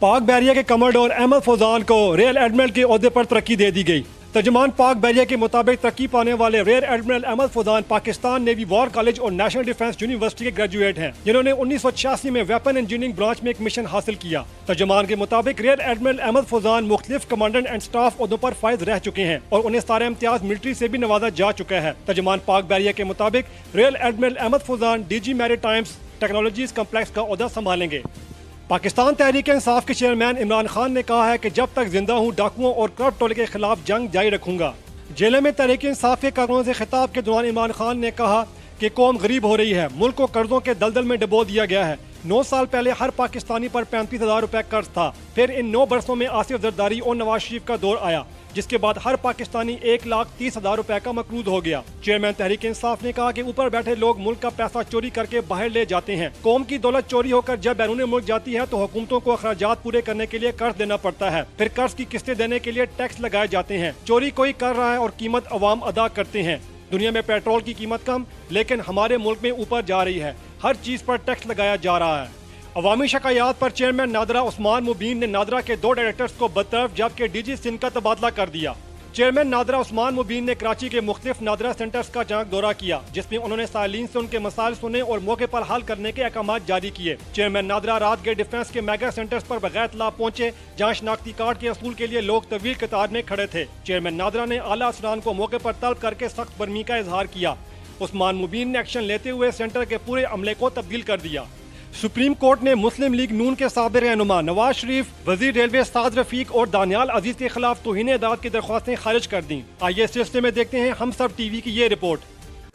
پاک بحریہ کے کمانڈر احمد فوزان کو ریئر ایڈمرل کے عہدے پر ترقی دے دی گئی۔ ترجمان پاک بحریہ کے مطابق ترقی پانے والے rear admiral Ahmed Fauzan Pakistan navy war college اور نیشنل ڈیفنس یونیورسٹی کے گریجویٹ ہیں، جنہوں نے 1986 میں ویپن انجینئرنگ برانچ میں ایک مشن حاصل کیا۔ ترجمان کے مطابق ریئر ایڈمرل احمد فوزان مختلف کمانڈنٹ اینڈ سٹاف عہدوں پر فائز رہ چکے ہیں اور انہیں سارے امتیاز ملٹری سے بھی نوازا جا چکا ہے۔ ترجمان پاک بحریہ کے مطابق rear admiral Ahmed Fauzan D G maritime technologies complex کا عہدہ سنبھالیں گے۔ پاکستان تحریک انصاف کے چیئرمین عمران خان نے کہا ہے کہ جب تک زندہ ہوں ڈاکوؤں اور کرپٹ ٹولے کے خلاف جنگ جاری رکھوں گا۔ جیلے میں تحریک انصاف کے کارکنوں سے خطاب کے دوران عمران خان نے کہا کہ قوم غریب ہو رہی ہے، ملک کو قرضوں کے دلدل میں ڈبو دیا گیا ہے۔ 9 سال پہلے ہر پاکستانی پر 35,000 روپے قرض تھا، پھر ان 9 برسوں میں آصف زرداری اور نواز شریف کا دور آیا، جس کے بعد ہر پاکستانی 1,30,000 روپے کا مقروض ہو گیا۔ چیئرمین تحریک انصاف نے کہا کہ اوپر بیٹھے لوگ ملک کا پیسہ چوری کر کے باہر لے جاتے ہیں۔ قوم کی دولت چوری ہو کر جب بیرون ملک جاتی ہے تو حکومتوں کو اخراجات پورے کرنے کے لیے قرض دینا پڑتا ہے، پھر قرض کی قسطیں دینے کے لیے ٹیکس لگائے جاتے ہیں۔ چوری کوئی کر رہا ہے اور قیمت عوام ادا کرتے ہیں۔ دنیا میں پیٹرول کی قیمت کم، لیکن ہمارے ملک میں اوپر جا رہی ہے، ہر چیز پر ٹیکس لگایا جا رہا ہے۔ عوامی شکایات پر چیئرمین نادرا عثمان مبین نے نادرا کے 2 ڈائریکٹرز کو برطرف جبکہ ڈی جی سندھ کا تبادلہ کر دیا۔ چیئرمین نادرا عثمان مبین نے کراچی کے مختلف نادرا سینٹرز کا جانچ دورہ کیا، جس میں انہوں نے سائلین سے ان کے مسائل سنے اور موقع پر حل کرنے کے احکامات جاری کیے۔ چیئرمین نادرا رات گیٹ ڈیفنس کے میگا سینٹرز پر بغیر اطلاع پہنچے، جہاں شناختی کارڈ کے حصول کے لیے لوگ طویل قطار میں کھڑے تھے۔ چیئرمین نادرا نے اعلیٰ افسران کو موقع پر طلب کر کے سخت برہمی کا اظہار کیا۔ عثمان مبین نے ایکشن لیتے ہوئے سینٹر کے پورے عملے کو تبدیل کر دیا۔ سپریم کورٹ نے مسلم لیگ نون کے سابق رہنما نواز شریف، وزیر ریلوے سعد رفیق اور دانیال عزیز کے خلاف توہین عدالت کی درخواستیں خارج کر دیں۔ آئیے اس سلسلے میں دیکھتے ہیں ہم سب ٹی وی کی یہ رپورٹ۔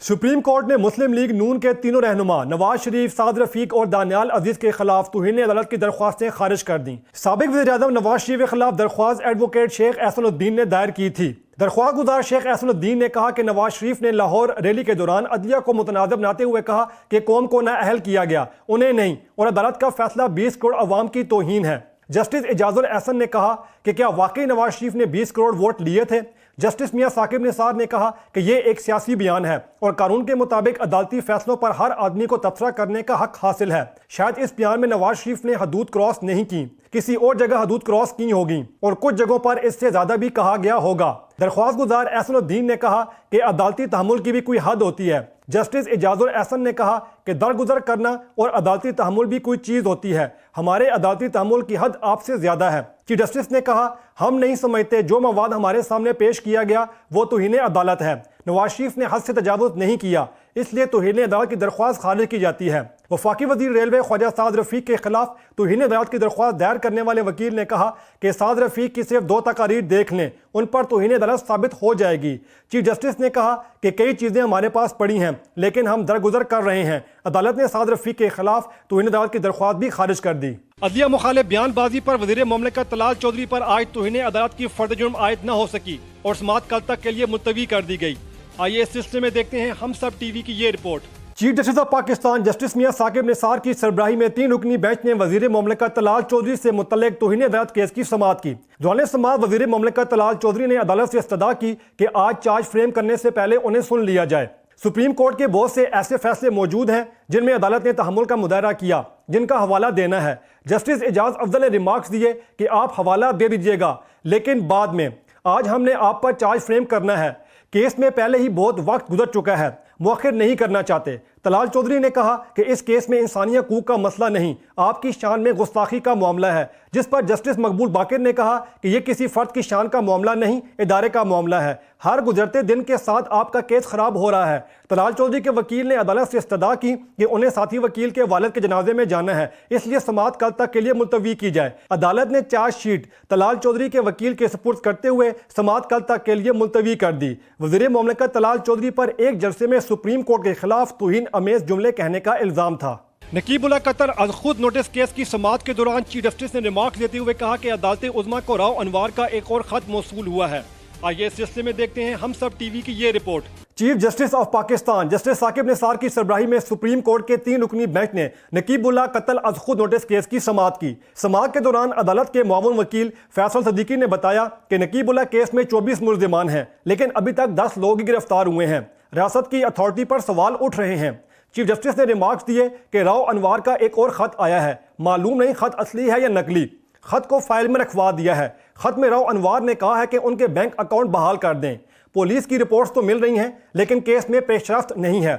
سپریم کورٹ نے مسلم لیگ نون کے تینوں رہنما نواز شریف، سعد رفیق اور دانیال عزیز کے خلاف توہین عدالت کی درخواستیں خارج کر دیں۔ سابق وزیر اعظم نواز شریف کے خلاف درخواست ایڈوکیٹ شیخ احسن الدین نے دائر کی تھی۔ درخواست گزار شیخ احسن الدین نے کہا کہ نواز شریف نے لاہور ریلی کے دوران عدلیہ کو متنازع بناتے ہوئے کہا کہ قوم کو نااہل کیا گیا، انہیں نہیں، اور عدالت کا فیصلہ 20 کروڑ عوام کی توہین ہے۔ جسٹس اعجاز الاحسن نے کہا کہ کیا واقعی نواز شریف نے 20 کروڑ ووٹ لیے تھے؟ جسٹس میاں ثاقب نثار نے کہا کہ یہ ایک سیاسی بیان ہے اور قانون کے مطابق عدالتی فیصلوں پر ہر آدمی کو تبصرہ کرنے کا حق حاصل ہے۔ شاید اس بیان میں نواز شریف نے حدود کراس نہیں کی، کسی اور جگہ حدود کراس کی ہوگی اور کچھ جگہوں پر اس سے زیادہ بھی کہا گیا ہوگا۔ درخواست گزار احسن الدین نے کہا کہ عدالتی تحمل کی بھی کوئی حد ہوتی ہے۔ جسٹس اعجاز الاحسن نے کہا کہ درگزر کرنا اور عدالتی تحمل بھی کوئی چیز ہوتی ہے، ہمارے عدالتی تحمل کی حد آپ سے زیادہ ہے۔ چیف جسٹس نے کہا ہم نہیں سمجھتے جو مواد ہمارے سامنے پیش کیا گیا وہ توہین عدالت ہے، نواز شریف نے حد سے تجاوز نہیں کیا، اس لیے توہین عدالت کی درخواست خارج کی جاتی ہے۔ وفاقی وزیر ریلوے خواجہ سعد رفیق کے خلاف توہین عدالت کی درخواست دائر کرنے والے وکیل نے کہا کہ سعد رفیق کی صرف 2 تقاریر دیکھ لیں، ان پر توہین عدالت ثابت ہو جائے گی۔ چیف جسٹس نے کہا کہ کئی چیزیں ہمارے پاس پڑی ہیں لیکن ہم درگزر کر رہے ہیں۔ عدالت نے سعد رفیق کے خلاف توہین عدالت کی درخواست بھی خارج کر دی۔ عدلیہ مخالف بیان بازی پر وزیر مملکت طلال چودھری پر آج توہین عدالت کی فرد جرم عائد نہ ہو سکی اور سماعت کل تک کے لیے ملتوی کر دی گئی۔ آئیے اس سلسلے میں دیکھتے ہیں ہم سب ٹی وی کی یہ report. Chief justice of Pakistan justice میاں ثاقب نثار کی سربراہی میں 3 رکنی بینچ نے وزیر مملکت طلال چودھری سے متعلق توہین عدالت کیس کی سماعت کی۔ دوران سماعت وزیر مملکت طلال چودھری نے عدالت سے استدعا کی کہ آج چارج فریم کرنے سے پہلے انہیں سن لیا جائے۔ سپریم کورٹ کے بہت سے ایسے فیصلے موجود ہیں جن میں عدالت نے تحمل کا مظاہرہ کیا، جن کا حوالہ دینا ہے۔ جسٹس اعجاز افضل نے ریمارکس دیے کہ آپ حوالہ دے دیجیے گا لیکن بعد میں، آج ہم نے آپ پر چارج فریم کرنا ہے، کیس میں پہلے ہی بہت وقت گزر چکا ہے، مؤخر نہیں کرنا چاہتے۔ طلال چودھری نے کہا کہ اس کیس میں انسانی حقوق کا مسئلہ نہیں، آپ کی شان میں گستاخی کا معاملہ ہے، جس پر جسٹس مقبول باقر نے کہا کہ یہ کسی فرد کی شان کا معاملہ نہیں، ادارے کا معاملہ ہے، ہر گزرتے دن کے ساتھ آپ کا کیس خراب ہو رہا ہے۔ طلال چودھری کے وکیل نے عدالت سے استدعا کی کہ انہیں ساتھی وکیل کے والد کے جنازے میں جانا ہے، اس لیے سماعت کل تک کے لیے ملتوی کی جائے۔ عدالت نے چارج شیٹ طلال چودھری کے وکیل کے سپرد کرتے ہوئے سماعت کل تک کے لیے ملتوی کر دی۔ وزیر مملکت طلال چودھری پر ایک جلسے میں سپریم کورٹ کے خلاف توہین امیز جملے کہنے کا الزام تھا۔ نقیب اللہ قطر از خود نوٹس کیس کی سماعت کے دوران چیف جسٹس نے ریمارکس دیتے ہوئے کہا کہ عدالت عظمیٰ کو راؤ انوار کا ایک اور خط موصول ہوا ہے۔ آئیے اس سلسلے میں دیکھتے ہیں ہم سب ٹی وی کی یہ report. Chief justice of Pakistan justice Saqib Nisar کی سربراہی میں سپریم کورٹ کے 3 رکنی بینچ نے نقیب اللہ قتل از خود نوٹس کیس کی سماعت کی۔ سماعت کے دوران عدالت کے معاون وکیل فیصل صدیقی نے بتایا کہ نقیب اللہ کیس میں 24 ملزمان ہیں لیکن ابھی تک 10 لوگ ہی گرفتار ہوئے ہیں۔ ریاست کی اتھارٹی پر سوال اٹھ رہے ہیں۔ چیف جسٹس نے ریمارکس دیے کہ راؤ انوار کا ایک اور خط آیا ہے، معلوم نہیں خط اصلی ہے یا نقلی۔ خط کو فائل میں رکھوا دیا ہے۔ خط میں راؤ انوار نے کہا ہے کہ ان کے بینک اکاؤنٹ بحال کر دیں۔ پولیس کی رپورٹس تو مل رہی ہیں لیکن کیس میں پیش رفت نہیں ہے۔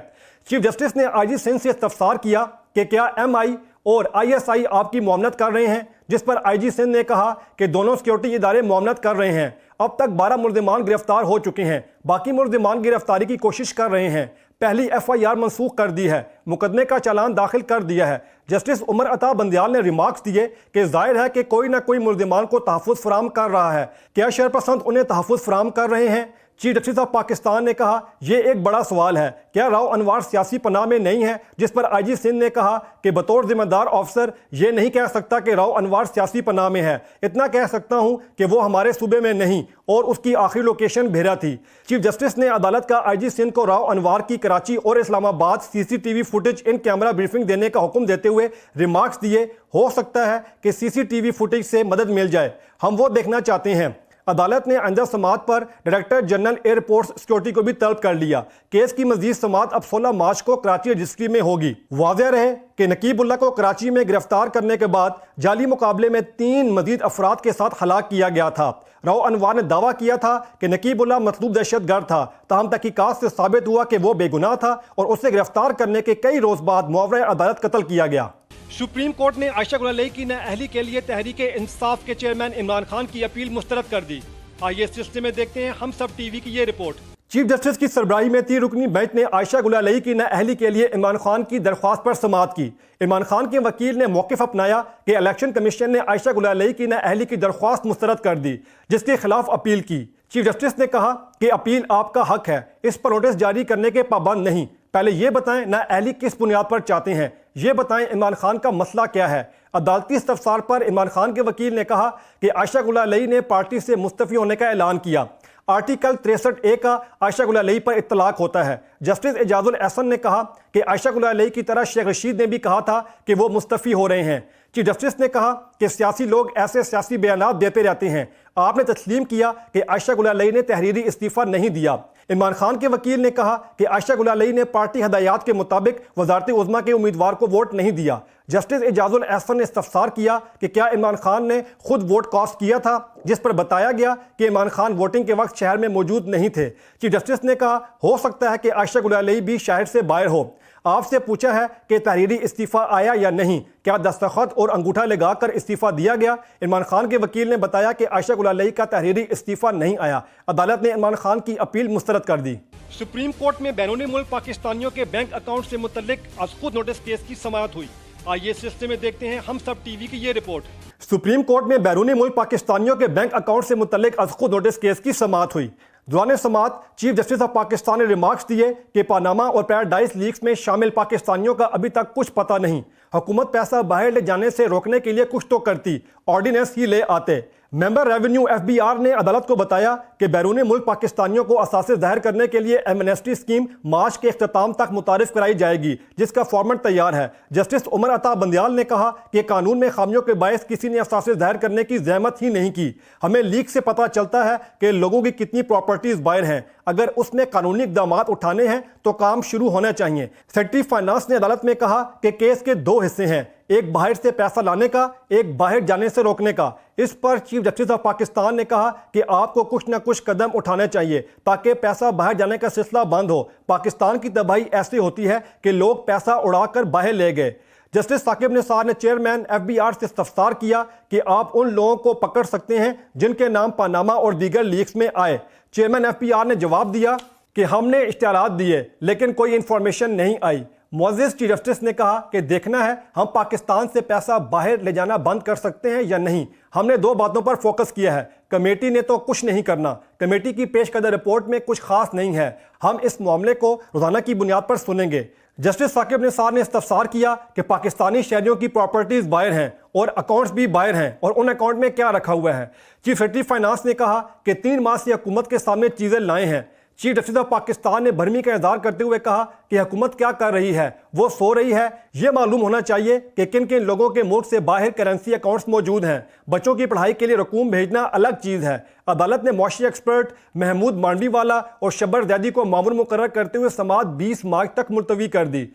چیف جسٹس نے آئی جی سندھ سے استفسار کیا کہ کیا ایم آئی اور آئی ایس آئی آپ کی معاونت کر رہے ہیں، جس پر آئی جی سندھ نے کہا کہ دونوں سیکیورٹی ادارے معاونت کر رہے ہیں۔ اب تک 12 ملزمان گرفتار ہو چکے ہیں، باقی ملزمان گرفتاری کی کوشش کر رہے ہیں۔ پہلی ایف آئی آر منسوخ کر دی ہے، مقدمے کا چالان داخل کر دیا ہے۔ جسٹس عمر عطا بندیال نے ریمارکس دیے کہ ظاہر ہے کہ کوئی نہ کوئی ملزمان کو تحفظ فراہم کر رہا ہے۔ کیا شرپسند انہیں تحفظ فراہم کر رہے ہیں؟ چیف جسٹس آف پاکستان نے کہا یہ ایک بڑا سوال ہے، کیا راؤ انوار سیاسی پناہ میں نہیں ہے؟ جس پر آئی جی سندھ نے کہا کہ بطور ذمہ دار آفیسر یہ نہیں کہہ سکتا کہ راؤ انوار سیاسی پناہ میں ہے، اتنا کہہ سکتا ہوں کہ وہ ہمارے صوبے میں نہیں اور اس کی آخری لوکیشن بھیرا تھی۔ چیف جسٹس نے عدالت کا آئی جی سندھ کو راؤ انوار کی کراچی اور اسلام آباد سی سی ٹی وی فوٹیج ان کیمرہ بریفنگ دینے کا حکم دیتے ہوئے ریمارکس دیے، ہو سکتا ہے کہ سی سی ٹی وی فوٹیج سے مدد مل جائے، ہم وہ دیکھنا چاہتے ہیں۔ عدالت نے آئندہ سماعت پر ڈائریکٹر جنرل ایئرپورٹس سیکیورٹی کو بھی طلب کر لیا۔ کیس کی مزید سماعت اب 16 مارچ کو کراچی رجسٹری میں ہوگی۔ واضح رہے کہ نقیب اللہ کو کراچی میں گرفتار کرنے کے بعد جعلی مقابلے میں 3 مزید افراد کے ساتھ ہلاک کیا گیا تھا۔ راؤ انوار نے دعویٰ کیا تھا کہ نقیب اللہ مطلوب دہشت گرد تھا، تاہم تحقیقات سے ثابت ہوا کہ وہ بے گناہ تھا اور اسے گرفتار کرنے کے کئی روز بعد معاورۂ عدالت قتل کیا گیا۔ سپریم کورٹ نے عائشہ گل علیہ کی نااہلی کے لیے تحریک انصاف کے چیئرمین عمران خان کی اپیل مسترد کر دی۔ آئیے اس سلسلے میں دیکھتے ہیں ہم سب ٹی وی کی یہ رپورٹ۔ چیف جسٹس کی سربراہی میں 3 رکنی بینچ نے عائشہ گل علیہ کی نااہلی کے لیے عمران خان کی درخواست پر سماعت کی۔ عمران خان کے وکیل نے موقف اپنایا کہ الیکشن کمیشن نے عائشہ گل علیہ کی نااہلی کی درخواست مسترد کر دی، جس کے خلاف اپیل کی۔ چیف جسٹس نے کہا کہ اپیل آپ کا حق ہے، اس پر نوٹس جاری کرنے کے پابند نہیں۔ پہلے یہ بتائیں نااہلی کس بنیاد پر چاہتے ہیں، یہ بتائیں عمران خان کا مسئلہ کیا ہے۔ عدالتی استفسار پر عمران خان کے وکیل نے کہا کہ عائشہ گل علیہ نے پارٹی سے مستعفی ہونے کا اعلان کیا۔ آرٹیکل 63A کا عائشہ گل علیہ پر اطلاق ہوتا ہے۔ جسٹس اعجاز الاحسن نے کہا کہ عائشہ گل علیہ کی طرح شیخ رشید نے بھی کہا تھا کہ وہ مستعفی ہو رہے ہیں۔ چیف جسٹس نے کہا کہ سیاسی لوگ ایسے سیاسی بیانات دیتے رہتے ہیں، آپ نے تسلیم کیا کہ عائشہ گل علیہ نے تحریری استعفیٰ نہیں دیا۔ عمران خان کے وکیل نے کہا کہ عائشہ گل علیہ نے پارٹی ہدایات کے مطابق وزارت عظمیٰ کے امیدوار کو ووٹ نہیں دیا۔ جسٹس اعجاز الاحسن نے استفسار کیا کہ کیا عمران خان نے خود ووٹ کاسٹ کیا تھا، جس پر بتایا گیا کہ عمران خان ووٹنگ کے وقت شہر میں موجود نہیں تھے۔ چیف جسٹس نے کہا ہو سکتا ہے کہ عائشہ گل علیہ بھی شہر سے باہر ہو۔ آپ سے پوچھا ہے کہ تحریری استعفیٰ آیا یا نہیں، کیا دستخط اور انگوٹھا لگا کر استعفیٰ دیا گیا؟ عمران خان کے وکیل نے بتایا کہ عائشہ گل علیہ کا تحریری استعفیٰ نہیں آیا۔ عدالت نے عمران خان کی اپیل مسترد کر دی۔ سپریم کورٹ میں بیرون ملک پاکستانیوں کے بینک اکاؤنٹ سے متعلق از خود نوٹس کیس کی سماعت ہوئی۔ آئیے اس سلسلے میں دیکھتے ہیں ہم سب ٹی وی کی یہ رپورٹ۔ سپریم کورٹ میں بیرون ملک پاکستانیوں کے بینک اکاؤنٹ سے متعلق از خود نوٹس کیس کی سماعت ہوئی۔ دوران سماعت چیف جسٹس آف پاکستان نے ریمارکس دیے کہ پاناما اور پیراڈائز لیکس میں شامل پاکستانیوں کا ابھی تک کچھ پتہ نہیں۔ حکومت پیسہ باہر لے جانے سے روکنے کے لیے کچھ تو کرتی، آرڈیننس ہی لے آتے۔ ممبر ریونیو ایف بی آر نے عدالت کو بتایا کہ بیرون ملک پاکستانیوں کو اثاثے ظاہر کرنے کے لیے ایمنیسٹی اسکیم مارچ کے اختتام تک متعارف کرائی جائے گی، جس کا فارمیٹ تیار ہے۔ جسٹس عمر عطا بندیال نے کہا کہ قانون میں خامیوں کے باعث کسی نے اثاثے ظاہر کرنے کی زحمت ہی نہیں کی۔ ہمیں لیک سے پتہ چلتا ہے کہ لوگوں کی کتنی پراپرٹیز باہر ہیں، اگر اس نے قانونی اقدامات اٹھانے ہیں تو کام شروع ہونا چاہیے۔ سیکرٹری فائنانس نے عدالت میں کہا کہ کیس کے 2 حصے ہیں، ایک باہر سے پیسہ لانے کا، ایک باہر جانے سے روکنے کا۔ اس پر چیف جسٹس آف پاکستان نے کہا کہ آپ کو کچھ نہ کچھ قدم اٹھانے چاہیے تاکہ پیسہ باہر جانے کا سلسلہ بند ہو۔ پاکستان کی تباہی ایسی ہوتی ہے کہ لوگ پیسہ اڑا کر باہر لے گئے۔ جسٹس ثاقب نثار نے چیئرمین ایف بی آر سے استفسار کیا کہ آپ ان لوگوں کو پکڑ سکتے ہیں جن کے نام پاناما اور دیگر لیکس میں آئے۔ چیئرمین ایف بی آر نے جواب دیا کہ ہم نے اشتہارات دیے لیکن کوئی انفارمیشن نہیں آئی۔ معزز چیف جسٹس نے کہا کہ دیکھنا ہے ہم پاکستان سے پیسہ باہر لے جانا بند کر سکتے ہیں یا نہیں۔ ہم نے 2 باتوں پر فوکس کیا ہے، کمیٹی نے تو کچھ نہیں کرنا، کمیٹی کی پیش کردہ رپورٹ میں کچھ خاص نہیں ہے، ہم اس معاملے کو روزانہ کی بنیاد پر سنیں گے۔ جسٹس ثاقب نثار نے استفسار کیا کہ پاکستانی شہریوں کی پراپرٹیز باہر ہیں اور اکاؤنٹس بھی باہر ہیں اور ان اکاؤنٹ میں کیا رکھا ہوا ہے۔ چیف سیکرٹری فائنانس نے کہا کہ 3 ماہ سے حکومت کے سامنے چیزیں لائے ہیں۔ چیف جسٹس آف پاکستان نے بھرمی کا اظہار کرتے ہوئے کہا کہ حکومت کیا کر رہی ہے، وہ سو رہی ہے۔ یہ معلوم ہونا چاہیے کہ کن کن لوگوں کے ملک سے باہر کرنسی اکاؤنٹس موجود ہیں۔ بچوں کی پڑھائی کے لیے رقوم بھیجنا الگ چیز ہے۔ عدالت نے معاشی ایکسپرٹ محمود مانڈی والا اور شبر زیدی کو معاون مقرر کرتے ہوئے سماعت 20 مارچ تک ملتوی کر دی۔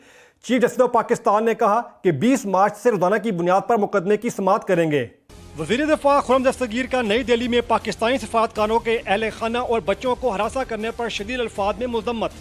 چیف جسٹس آف پاکستان نے کہا کہ 20 مارچ سے روزانہ کی بنیاد پر مقدمے کی سماعت کریں گے۔ وزیر دفاع خرم دستگیر کا نئی دہلی میں پاکستانی سفارتکاروں کے اہل خانہ اور بچوں کو ہراساں کرنے پر شدید الفاظ میں مذمت۔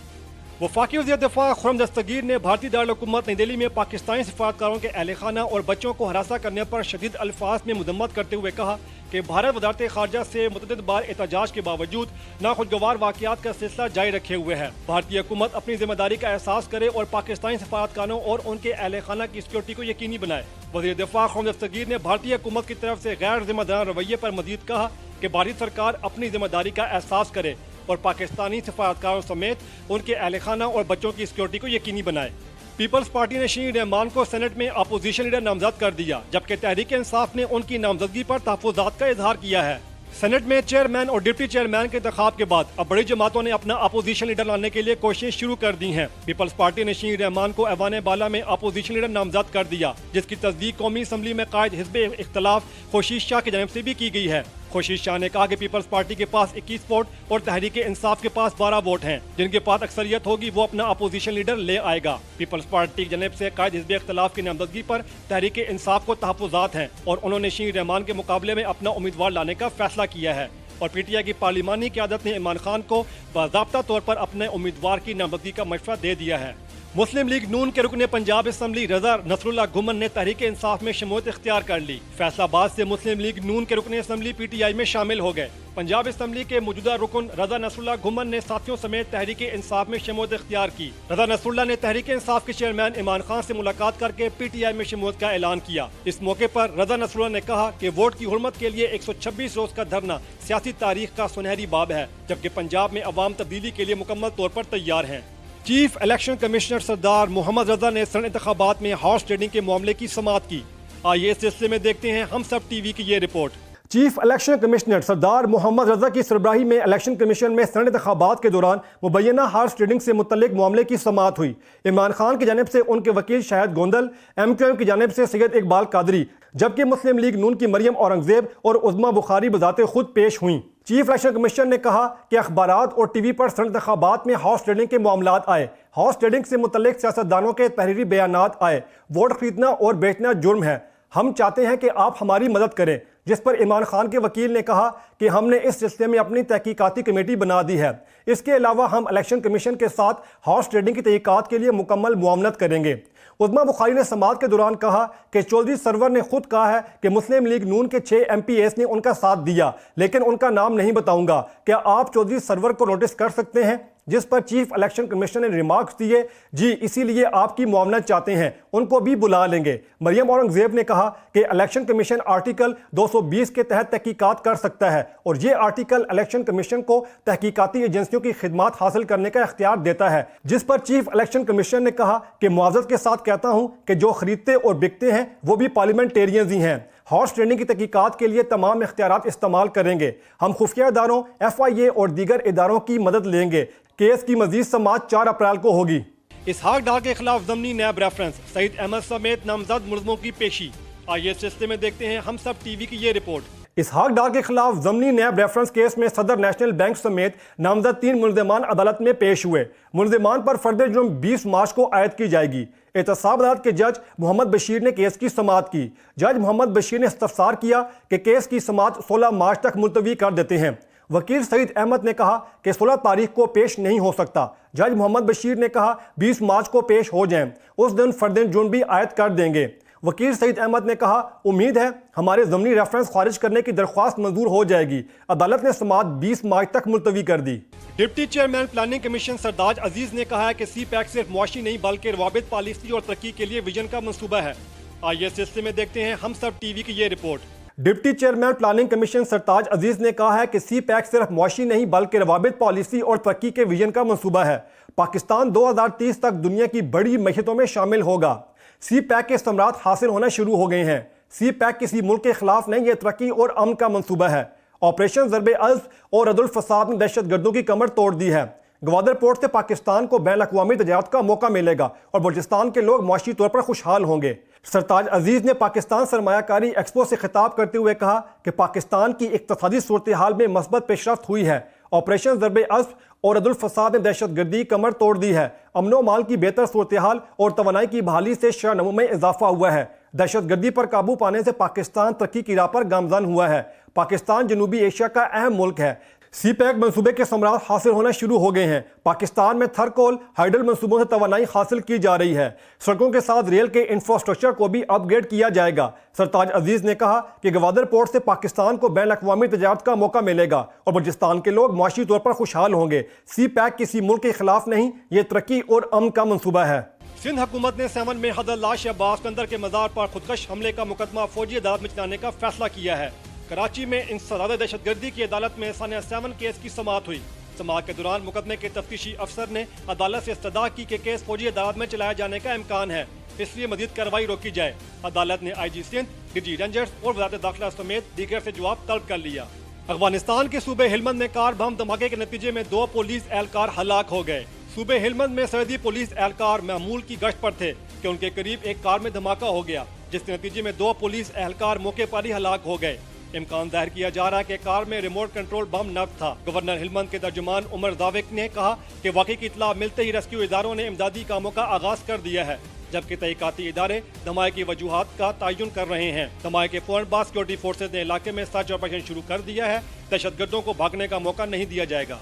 وفاقی وزیر دفاع خرم دستگیر نے بھارتی دارالحکومت نئی دہلی میں پاکستانی سفارتکاروں کے اہل خانہ اور بچوں کو ہراساں کرنے پر شدید الفاظ میں مذمت کرتے ہوئے کہا کہ بھارت وزارت خارجہ سے متعدد بار احتجاج کے باوجود ناخوشگوار واقعات کا سلسلہ جاری رکھے ہوئے ہے۔ بھارتی حکومت اپنی ذمہ داری کا احساس کرے اور پاکستانی سفارتکاروں اور ان کے اہل خانہ کی سیکورٹی کو یقینی بنائے۔ وزیر دفاع خرم دستگیر نے بھارتی حکومت کی طرف سے غیر ذمہ دارانہ رویے پر مزید کہا کہ بھارتی سرکار اپنی ذمہ داری کا احساس کرے اور پاکستانی سفارتکاروں سمیت ان کے اہل خانہ اور بچوں کی سیکورٹی کو یقینی بنائے۔ پیپلز پارٹی نے شین رحمان کو سینٹ میں اپوزیشن لیڈر نامزد کر دیا، جبکہ تحریک انصاف نے ان کی نامزدگی پر تحفظات کا اظہار کیا ہے۔ سینٹ میں چیئرمین اور ڈپٹی چیئرمین کے انتخاب کے بعد اب بڑی جماعتوں نے اپنا اپوزیشن لیڈر لانے کے لیے کوششیں شروع کر دی ہیں۔ پیپلز پارٹی نے شین رحمان کو ایوان بالا میں اپوزیشن لیڈر نامزد کر دیا، جس کی تصدیق قومی اسمبلی میں قائد حزب اختلاف خوشیش شاہ کی جانب سے بھی کی گئی ہے۔ خوشیش شاہ نے کہا کہ پیپلز پارٹی کے پاس 21 ووٹ اور تحریک انصاف کے پاس 12 ووٹ ہیں، جن کے پاس اکثریت ہوگی وہ اپنا اپوزیشن لیڈر لے آئے گا۔ پیپلز پارٹی کی جانب سے قائد حزب اختلاف کی نامزدگی پر تحریک انصاف کو تحفظات ہیں اور انہوں نے شین رحمان کے مقابلے میں اپنا امیدوار لانے کا فیصلہ کیا ہے، اور پی ٹی آئی کی پارلیمانی قیادت نے عمران خان کو باضابطہ طور پر اپنے امیدوار کی نامزدگی کا مشورہ دے دیا ہے۔ مسلم لیگ نون کے رکن پنجاب اسمبلی رضا نصر اللہ گھمن نے تحریک انصاف میں شمولیت اختیار کر لی۔ فیصل آباد سے مسلم لیگ نون کے رکن اسمبلی پی ٹی آئی میں شامل ہو گئے۔ پنجاب اسمبلی کے موجودہ رکن رضا نصر اللہ گھمن نے ساتھیوں سمیت تحریک انصاف میں شمولیت اختیار کی۔ رضا نصر اللہ نے تحریک انصاف کے چیئرمین عمران خان سے ملاقات کر کے پی ٹی آئی میں شمولیت کا اعلان کیا۔ اس موقع پر رضا نصر اللہ نے کہا کہ ووٹ کی حرمت کے لیے 126 روز کا دھرنا سیاسی تاریخ کا سنہری باب ہے، جبکہ پنجاب میں عوام تبدیلی کے لیے مکمل طور پر تیار ہیں۔ چیف الیکشن کمشنر سردار محمد رضا نے سینٹ انتخابات میں ہارس ٹریڈنگ کے معاملے کی سماعت کی۔ آئیے اس سلسلے میں دیکھتے ہیں ہم سب ٹی وی کی یہ رپورٹ۔ چیف الیکشن کمشنر سردار محمد رضا کی سربراہی میں الیکشن کمیشن میں سینٹ انتخابات کے دوران مبینہ ہارس ٹریڈنگ سے متعلق معاملے کی سماعت ہوئی۔ عمران خان کی جانب سے ان کے وکیل شاہد گوندل، ایم کیو ایم کی جانب سے سید اقبال قادری، جبکہ مسلم لیگ نون کی مریم اورنگزیب اور عظما بخاری بذات خود پیش ہوئیں۔ چیف الیکشن کمیشن نے کہا کہ اخبارات اور ٹی وی پر سینٹ انتخابات میں ہارس ٹریڈنگ کے معاملات آئے، ہارس ٹریڈنگ سے متعلق سیاستدانوں کے تحریری بیانات آئے، ووٹ خریدنا اور بیچنا جرم ہے، ہم چاہتے ہیں کہ آپ ہماری مدد کریں، جس پر عمران خان کے وکیل نے کہا کہ ہم نے اس سلسلے میں اپنی تحقیقاتی کمیٹی بنا دی ہے۔ اس کے علاوہ ہم الیکشن کمیشن کے ساتھ ہارس ٹریڈنگ کی تحقیقات کے لیے مکمل معاونت کریں گے۔ عظما بخاری نے سماعت کے دوران کہا کہ چودھری سرور نے خود کہا ہے کہ مسلم لیگ نون کے 6 ایم پی ایس نے ان کا ساتھ دیا، لیکن ان کا نام نہیں بتاؤں گا۔ کیا آپ چودھری سرور کو نوٹس کر سکتے ہیں؟ جس پر چیف الیکشن کمیشن نے ریمارکس دیے، جی اسی لیے آپ کی معاونت چاہتے ہیں، ان کو بھی بلا لیں گے۔ مریم اورنگزیب نے کہا کہ الیکشن کمیشن آرٹیکل 220 کے تحت تحقیقات کر سکتا ہے اور یہ آرٹیکل الیکشن کمیشن کو تحقیقاتی ایجنسیوں کی خدمات حاصل کرنے کا اختیار دیتا ہے، جس پر چیف الیکشن کمیشن نے کہا کہ معذرت کے ساتھ کہتا ہوں کہ جو خریدتے اور بکتے ہیں وہ بھی پارلیمنٹیرینز ہی ہیں۔ ہارس ٹریڈنگ کی تحقیقات کے لیے تمام اختیارات استعمال کریں گے۔ ہم خفیہ اداروں، ایف آئی اے اور دیگر اداروں کی مدد لیں گے۔ کیس کی مزید سماعت 4 اپریل کو ہوگی۔ اسحاق ڈار کے خلاف ضمنی نیب ریفرنس، سعید احمد سمیت نامزد ملزموں کی پیشی۔ آئیے اس سلسلے میں دیکھتے ہیں ہم سب ٹی وی کی یہ رپورٹ۔ اسحاق ڈار کے خلاف ضمنی نیب ریفرنس کیس میں صدر نیشنل بینک سمیت نامزد 3 ملزمان عدالت میں پیش ہوئے۔ ملزمان پر فرد جرم 20 مارچ کو عائد کی جائے گی۔ احتساب عدالت کے جج محمد بشیر نے کیس کی سماعت کی۔ جج محمد بشیر نے استفسار کیا کہ کیس کی سماعت 16 مارچ تک ملتوی کر دیتے ہیں۔ وکیل سعید احمد نے کہا کہ 16 تاریخ کو پیش نہیں ہو سکتا۔ جج محمد بشیر نے کہا 20 مارچ کو پیش ہو جائیں، اس دن فرد جرم بھی عائد کر دیں گے۔ وکیل سعید احمد نے کہا امید ہے ہمارے ضمنی ریفرنس خارج کرنے کی درخواست منظور ہو جائے گی۔ عدالت نے سماعت 20 مارچ تک ملتوی کر دی۔ ڈپٹی چیئرمین پلاننگ کمیشن سرداج عزیز نے کہا ہے کہ سی پیک صرف معاشی نہیں بلکہ روابط، پالیسی اور ترقی کے لیے ویژن کا منصوبہ ہے۔ آئیے اس سلسلے میں دیکھتے ہیں ہم سب ٹی وی کی یہ report. Deputy chairman planning commission Sartaj Aziz نے کہا ہے کہ سی پیک صرف معاشی نہیں بلکہ روابط، پالیسی اور ترقی کے ویژن کا منصوبہ ہے۔ پاکستان 2030 تک دنیا کی بڑی معیشتوں میں شامل ہوگا۔ سی پیک کے ثمرات حاصل ہونا شروع ہو گئے ہیں۔ سی پیک کسی ملک کے خلاف نہیں، یہ ترقی اور امن کا منصوبہ ہے۔ آپریشن ضرب عضب اور رد الفساد نے دہشت گردوں کی کمر توڑ دی ہے۔ گوادر پورٹ سے پاکستان کو بین الاقوامی تجارت کا موقع ملے گا اور بلوچستان کے لوگ معاشی طور پر خوشحال ہوں گے۔ سرتاج عزیز نے پاکستان سرمایہ کاری ایکسپو سے خطاب کرتے ہوئے کہا کہ پاکستان کی اقتصادی صورتحال میں مثبت پیش رفت ہوئی ہے۔ آپریشن ضرب عضب اور رد الفساد نے دہشت گردی کمر توڑ دی ہے۔ امن و امان کی بہتر صورتحال اور توانائی کی بحالی سے شرح نمو میں اضافہ ہوا ہے۔ دہشت گردی پر قابو پانے سے پاکستان ترقی کی راہ پر گامزن ہوا ہے۔ پاکستان جنوبی ایشیا کا اہم ملک ہے۔ سی پیک منصوبے کے ثمرات حاصل ہونا شروع ہو گئے ہیں۔ پاکستان میں تھرکول ہائیڈل منصوبوں سے توانائی حاصل کی جا رہی ہے۔ سڑکوں کے ساتھ ریل کے انفراسٹرکچر کو بھی اپ گریڈ کیا جائے گا۔ سرتاج عزیز نے کہا کہ گوادر پورٹ سے پاکستان کو بین الاقوامی تجارت کا موقع ملے گا اور بلوچستان کے لوگ معاشی طور پر خوشحال ہوں گے۔ سی پیک کسی ملک کے خلاف نہیں، یہ ترقی اور امن کا منصوبہ ہے۔ سندھ حکومت نے سیون میں حضرت لاش عباس کندر کے مزار پر خودکش حملے کا مقدمہ فوجی عدالت میں چلانے کا فیصلہ کیا ہے۔ کراچی میں انسداد دہشت گردی کی عدالت میں سنہ 7 کیس کی سماعت ہوئی۔ سماعت کے دوران مقدمے کے تفتیشی افسر نے عدالت سے استدعا کی کہ کیس فوجی عدالت میں چلائے جانے کا امکان ہے، اس لیے مزید کارروائی روکی جائے۔ عدالت نے آئی جی سندھ، ڈی جی رینجرز اور وزارت داخلہ سمیت دیگر سے جواب طلب کر لیا۔ افغانستان کے صوبے ہلمند میں کار بم دھماکے کے نتیجے میں 2 پولیس اہلکار ہلاک ہو گئے۔ صوبے ہلمند میں سرحدی پولیس اہلکار معمول کی گشت پر تھے کہ ان کے قریب ایک کار میں دھماکہ ہو گیا، جس کے نتیجے میں 2 پولیس اہلکار موقع پر ہی ہلاک ہو گئے۔ امکان ظاہر کیا جا رہا ہے کہ کار میں ریموٹ کنٹرول بم نصب تھا۔ گورنر ہلمند کے ترجمان عمر زاوق نے کہا کہ واقعے کی اطلاع ملتے ہی ریسکیو اداروں نے امدادی کاموں کا آغاز کر دیا ہے، جبکہ تحقیقاتی ادارے دھماکے کی وجوہات کا تعین کر رہے ہیں۔ دھماکے کے فوراً بعد سیکورٹی فورسز نے علاقے میں سرچ آپریشن شروع کر دیا ہے۔ دہشت گردوں کو بھاگنے کا موقع نہیں دیا جائے گا۔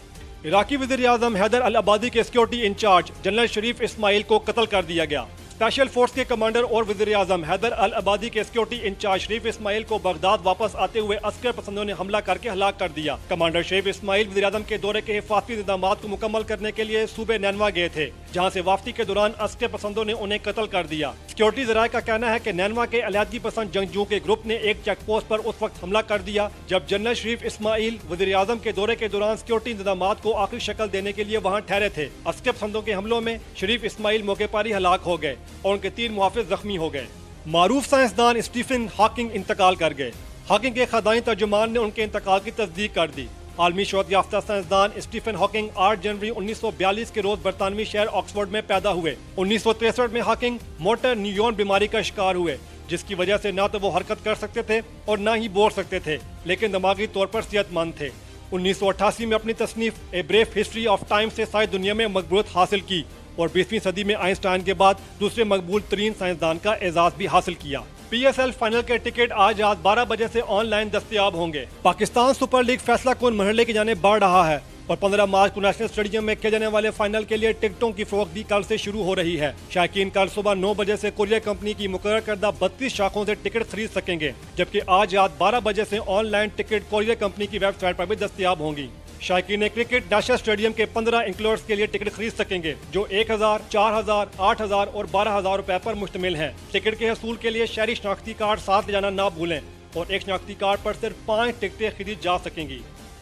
عراقی وزیر اعظم حیدر العبادی کے سیکورٹی انچارج جنرل شریف اسماعیل کو قتل کر دیا گیا۔ اسپیشل فورس کے کمانڈر اور وزیر اعظم حیدر العبادی کے سیکورٹی انچارج شریف اسماعیل کو بغداد واپس آتے ہوئے عسکر پسندوں نے حملہ کر کے ہلاک کر دیا۔ کمانڈر شریف اسماعیل وزیر اعظم کے دورے کے حفاظتی انتظامات کو مکمل کرنے کے لیے صوبے نینوا گئے تھے، جہاں سے واپسی کے دوران عسکر پسندوں نے انہیں قتل کر دیا۔ سیکورٹی ذرائع کا کہنا ہے کہ نینوا کے علیحدگی پسند جنگجوؤں کے گروپ نے ایک چیک پوسٹ پر اس وقت حملہ کر دیا جب جنرل شریف اسماعیل وزیر اعظم کے دورے کے دوران سیکورٹی انتظامات کو آخری شکل دینے کے لیے وہاں ٹھہرے تھے۔ عسکر پسندوں کے حملوں میں شریف اسماعیل موقع پر ہی ہلاک ہو گئے اور ان کے 3 محافظ زخمی ہو گئے۔ معروف سائنسدان اسٹیفن ہاکنگ انتقال کر گئے۔ ہاکنگ کے خدائی ترجمان نے ان کے انتقال کی تصدیق کر دی۔ عالمی شہرت یافتہ سائنسدان اسٹیفن ہاکنگ 8 جنوری 1942 کے روز برطانوی شہر آکسفورڈ میں پیدا ہوئے۔ 1963 میں ہاکنگ موٹر نیورون بیماری کا شکار ہوئے، جس کی وجہ سے نہ تو وہ حرکت کر سکتے تھے اور نہ ہی بول سکتے تھے، لیکن دماغی طور پر صحت مند تھے۔ 1988 میں اپنی تصنیف a brief history of time سے ساری دنیا میں مقبولیت حاصل کی اور 20ویں صدی میں آئنسٹائن کے بعد دوسرے مقبول ترین سائنسدان کا اعزاز بھی حاصل کیا۔ پی ایس ایل فائنل کے ٹکٹ آج رات 12 بجے سے آن لائن دستیاب ہوں گے۔ پاکستان سپر لیگ فیصلہ کن مرحلے کی جانب بڑھ رہا ہے اور 15 مارچ کو نیشنل اسٹیڈیم میں کھیلے جانے والے فائنل کے لیے ٹکٹوں کی فروخت بھی کل سے شروع ہو رہی ہے۔ شائقین کل صبح 9 بجے سے کورئیر کمپنی کی مقرر کردہ 32 شاخوں سے ٹکٹ خرید سکیں گے، جبکہ آج رات 12 بجے سے on line ticket courier company کی ویب سائٹ پر بھی دستیاب ہوں گی۔ شائقین کرکٹ نیشنل اسٹیڈیم کے 15 انکلوڈز کے لیے ٹکٹ خرید سکیں گے، جو 1000، 4000، 8000 اور 12000 روپے پر مشتمل ہیں۔ ٹکٹ کے حصول کے لیے شہری شناختی کارڈ ساتھ لے جانا نہ بھولیں اور ایک شناختی کارڈ پر صرف 5 ٹکٹیں خرید جا سکیں گی۔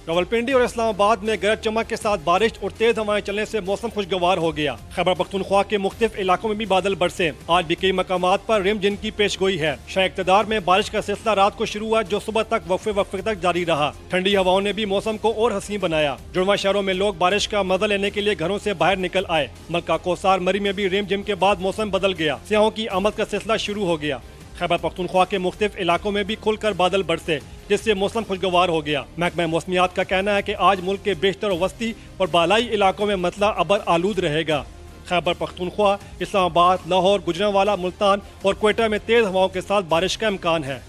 راولپنڈی اور اسلام آباد میں گرج چمک کے ساتھ بارش اور تیز ہوائیں چلنے سے موسم خوشگوار ہو گیا۔ خیبر پختونخوا کے مختلف علاقوں میں بھی بادل برسے۔ آج بھی کئی مقامات پر رم جن کی پیش گوئی ہے۔ شاہ اقتدار میں بارش کا سلسلہ رات کو شروع ہوا، جو صبح تک وقفے تک جاری رہا۔ ٹھنڈی ہواؤں نے بھی موسم کو اور حسین بنایا۔ جڑواں شہروں میں لوگ بارش کا مزہ لینے کے لیے گھروں سے باہر نکل آئے۔ ملکہ کوسار مری میں بھی رم جم کے بعد موسم بدل گیا۔ سیاحوں کی آمد کا سلسلہ شروع ہو گیا۔ خیبر پختونخوا کے مختلف علاقوں میں بھی کھل کر بادل برسے، جس سے موسم خوشگوار ہو گیا۔ محکمہ موسمیات کا کہنا ہے کہ آج ملک کے بیشتر وسطی اور بالائی علاقوں میں مطلع ابر آلود رہے گا۔ خیبر پختونخوا، اسلام آباد، لاہور، گوجرانوالا، ملتان اور کوئٹہ میں تیز ہواؤں کے ساتھ بارش کا امکان ہے۔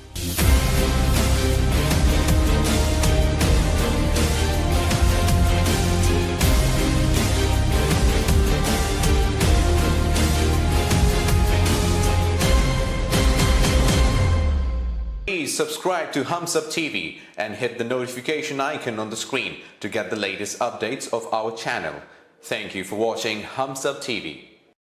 Please subscribe to Hums Up TV and hit the notification icon on the screen to get the latest updates of our channel. Thank you for watching Hums Up TV.